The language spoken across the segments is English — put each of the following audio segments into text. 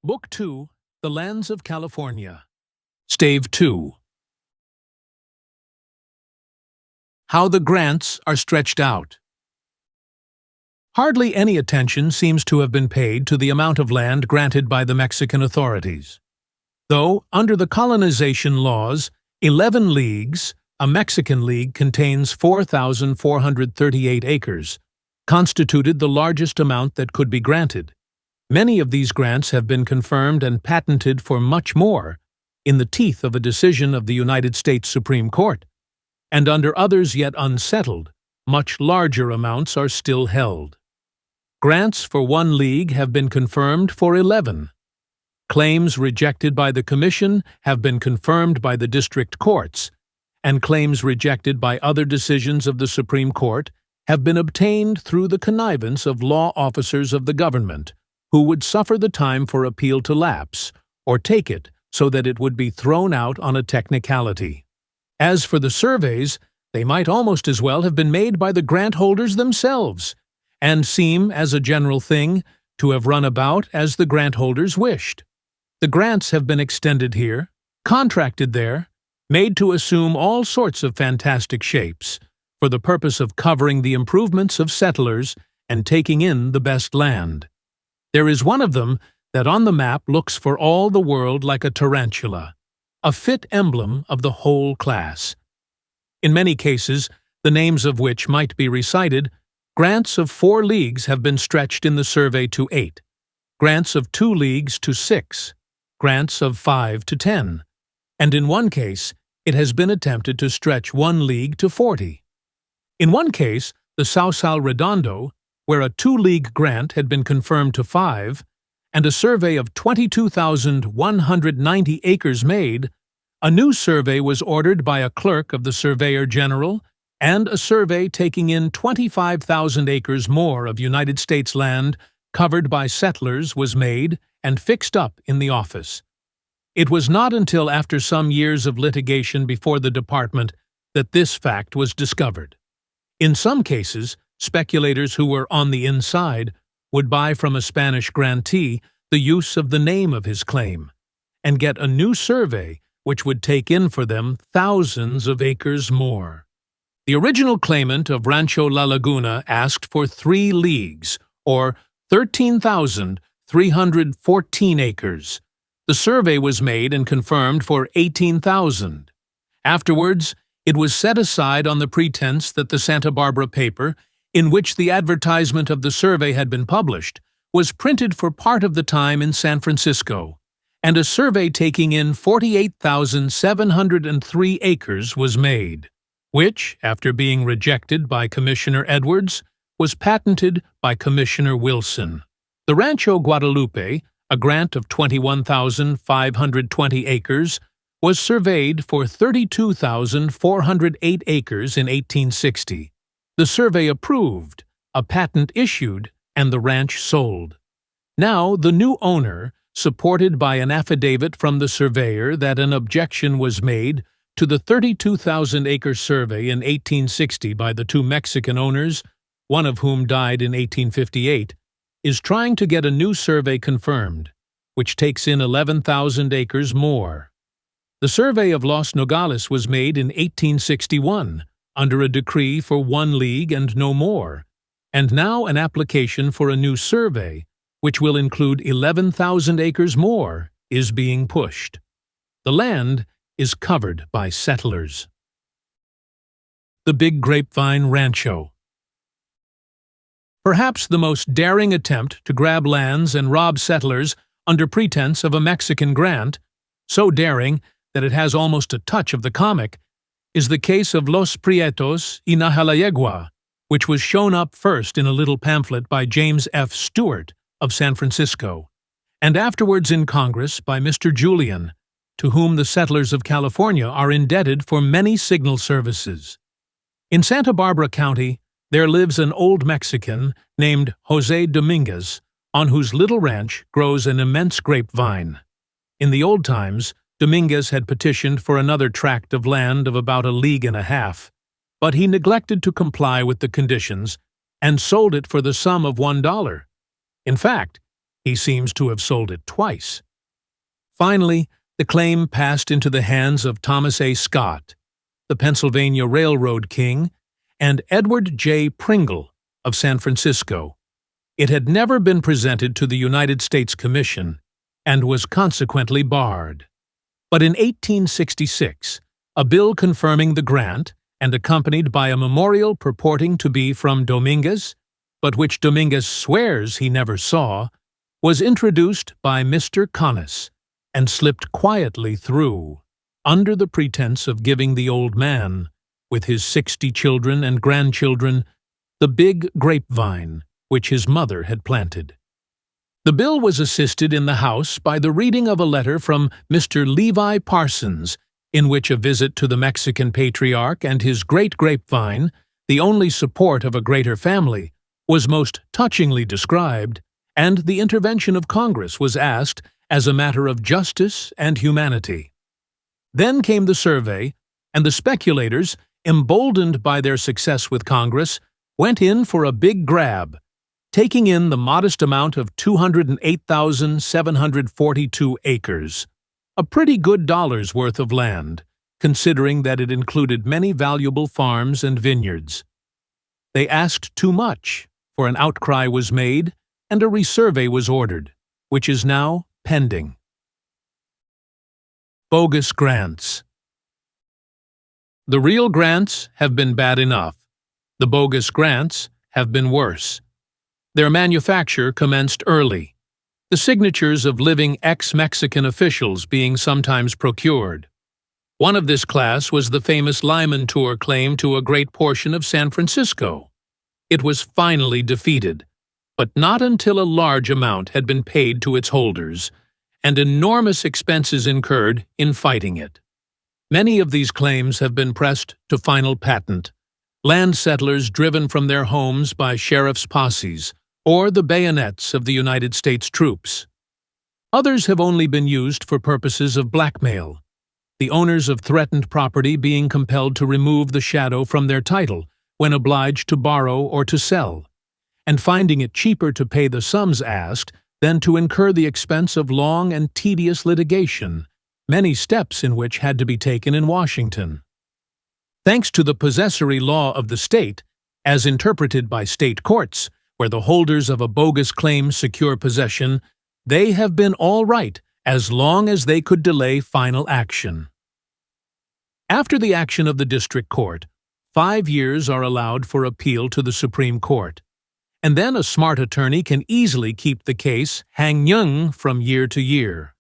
Book 2, The Lands of California. Stave 2. How the grants are stretched out. Hardly any attention seems to have been paid to the amount of land granted by the Mexican authorities. Though, under the colonization laws, 11 leagues, a Mexican league contains 4,438 acres, constituted the largest amount that could be granted. Many of these grants have been confirmed and patented for much more, in the teeth of a decision of the United States Supreme Court, and under others yet unsettled, much larger amounts are still held. Grants for one league have been confirmed for 11. Claims rejected by the Commission have been confirmed by the district courts, and claims rejected by other decisions of the Supreme Court have been obtained through the connivance of law officers of the government, who would suffer the time for appeal to lapse, or take it so that it would be thrown out on a technicality. As for the surveys, they might almost as well have been made by the grant holders themselves, and seem, as a general thing, to have run about as the grant holders wished. The grants have been extended here, contracted there, made to assume all sorts of fantastic shapes, for the purpose of covering the improvements of settlers and taking in the best land. There is one of them that on the map looks for all the world like a tarantula, a fit emblem of the whole class. In many cases, the names of which might be recited, grants of 4 leagues have been stretched in the survey to 8, grants of 2 leagues to 6, grants of 5 to 10, and in one case, it has been attempted to stretch 1 league to 40. In one case, the Sausal Redondo, where a 2-league grant had been confirmed to 5, and a survey of 22,190 acres made, a new survey was ordered by a clerk of the Surveyor General, and a survey taking in 25,000 acres more of United States land covered by settlers was made and fixed up in the office. It was not until after some years of litigation before the department that this fact was discovered. In some cases, speculators who were on the inside would buy from a Spanish grantee the use of the name of his claim, and get a new survey which would take in for them thousands of acres more. The original claimant of Rancho La Laguna asked for 3 leagues, or 13,314 acres. The survey was made and confirmed for 18,000. Afterwards, it was set aside on the pretense that the Santa Barbara paper, in which the advertisement of the survey had been published, was printed for part of the time in San Francisco, and a survey taking in 48,703 acres was made, which, after being rejected by Commissioner Edwards, was patented by Commissioner Wilson. The Rancho Guadalupe, a grant of 21,520 acres, was surveyed for 32,408 acres in 1860. The survey approved, a patent issued, and the ranch sold. Now the new owner, supported by an affidavit from the surveyor that an objection was made to the 32,000-acre survey in 1860 by the 2 Mexican owners, one of whom died in 1858, is trying to get a new survey confirmed, which takes in 11,000 acres more. The survey of Los Nogales was made in 1861, under a decree for 1 league and no more, and now an application for a new survey, which will include 11,000 acres more, is being pushed. The land is covered by settlers. The Big Grapevine Rancho. Perhaps the most daring attempt to grab lands and rob settlers under pretense of a Mexican grant, so daring that it has almost a touch of the comic, is the case of Los Prietos y Najalayegua, which was shown up first in a little pamphlet by James F. Stewart of San Francisco, and afterwards in Congress by Mr. Julian, to whom the settlers of California are indebted for many signal services. In Santa Barbara County, there lives an old Mexican named José Dominguez, on whose little ranch grows an immense grapevine. In the old times, Dominguez had petitioned for another tract of land of about 1.5 leagues, but he neglected to comply with the conditions and sold it for the sum of $1. In fact, He seems to have sold it twice. Finally, the claim passed into the hands of Thomas A. Scott, the Pennsylvania Railroad king, and Edward J. Pringle of San Francisco. It had never been presented to the United States Commission and was consequently barred. But in 1866, a bill confirming the grant, and accompanied by a memorial purporting to be from Dominguez, but which Dominguez swears he never saw, was introduced by Mr. Conness and slipped quietly through, under the pretense of giving the old man, with his 60 children and grandchildren, the big grapevine which his mother had planted. The bill was assisted in the House by the reading of a letter from Mr. Levi Parsons, in which a visit to the Mexican patriarch and his great grapevine, the only support of a greater family, was most touchingly described, and the intervention of Congress was asked as a matter of justice and humanity. Then came the survey, and the speculators, emboldened by their success with Congress, went in for a big grab, taking in the modest amount of 208,742 acres, a pretty good dollar's worth of land, considering that it included many valuable farms and vineyards. They asked too much, for an outcry was made, and a resurvey was ordered, which is now pending. Bogus grants. The real grants have been bad enough. The bogus grants have been worse. Their manufacture commenced early, the signatures of living ex-Mexican officials being sometimes procured. One of this class was the famous Lyman Tour claim to a great portion of San Francisco. It was finally defeated, but not until a large amount had been paid to its holders, and enormous expenses incurred in fighting it. Many of these claims have been pressed to final patent, land settlers driven from their homes by sheriff's posses or the bayonets of the United States troops. Others have only been used for purposes of blackmail, the owners of threatened property being compelled to remove the shadow from their title when obliged to borrow or to sell, and finding it cheaper to pay the sums asked than to incur the expense of long and tedious litigation, many steps in which had to be taken in Washington. Thanks to the possessory law of the state, as interpreted by state courts, where the holders of a bogus claim secure possession, they have been all right as long as they could delay final action. After the action of the district court, 5 years are allowed for appeal to the Supreme Court, and then a smart attorney can easily keep the case hanging from year to year.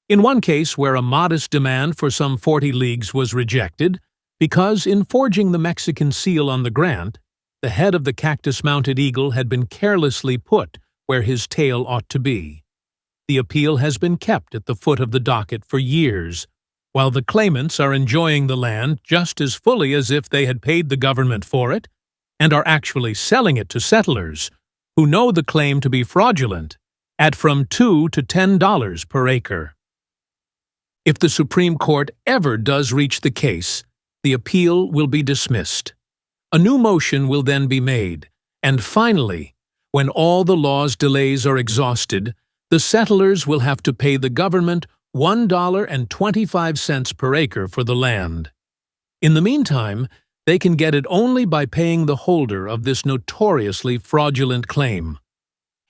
In one case where a modest demand for some 40 leagues was rejected, because in forging the Mexican seal on the grant, the head of the cactus-mounted eagle had been carelessly put where his tail ought to be. The appeal has been kept at the foot of the docket for years, while the claimants are enjoying the land just as fully as if they had paid the government for it, and are actually selling it to settlers, who know the claim to be fraudulent, at from $2 to $10 per acre. If the Supreme Court ever does reach the case, the appeal will be dismissed. A new motion will then be made, and finally, when all the law's delays are exhausted, the settlers will have to pay the government $1.25 per acre for the land. In the meantime, they can get it only by paying the holder of this notoriously fraudulent claim.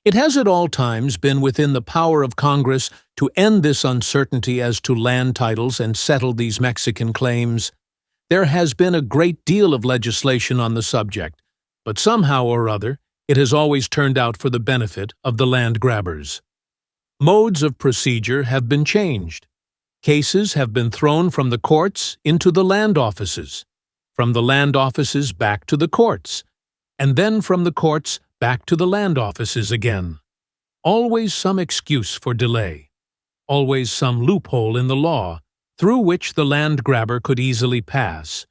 It has at all times been within the power of Congress to end this uncertainty as to land titles and settle these Mexican claims. There has been a great deal of legislation on the subject, but somehow or other it has always turned out for the benefit of the land grabbers. Modes of procedure have been changed. Cases have been thrown from the courts into the land offices, from the land offices back to the courts, and then from the courts back to the land offices again. Always some excuse for delay, always some loophole in the law through which the land grabber could easily pass,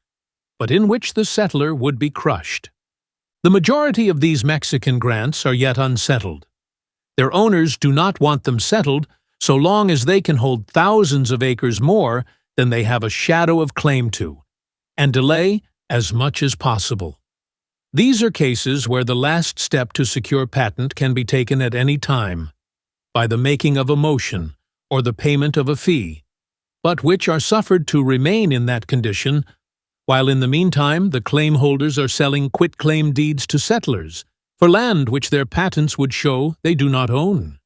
but in which the settler would be crushed. The majority of these Mexican grants are yet unsettled. Their owners do not want them settled so long as they can hold thousands of acres more than they have a shadow of claim to, and delay as much as possible. These are cases where the last step to secure patent can be taken at any time. by the making of a motion or the payment of a fee, but which are suffered to remain in that condition, while in the meantime the claim holders are selling quitclaim deeds to settlers for land which their patents would show they do not own.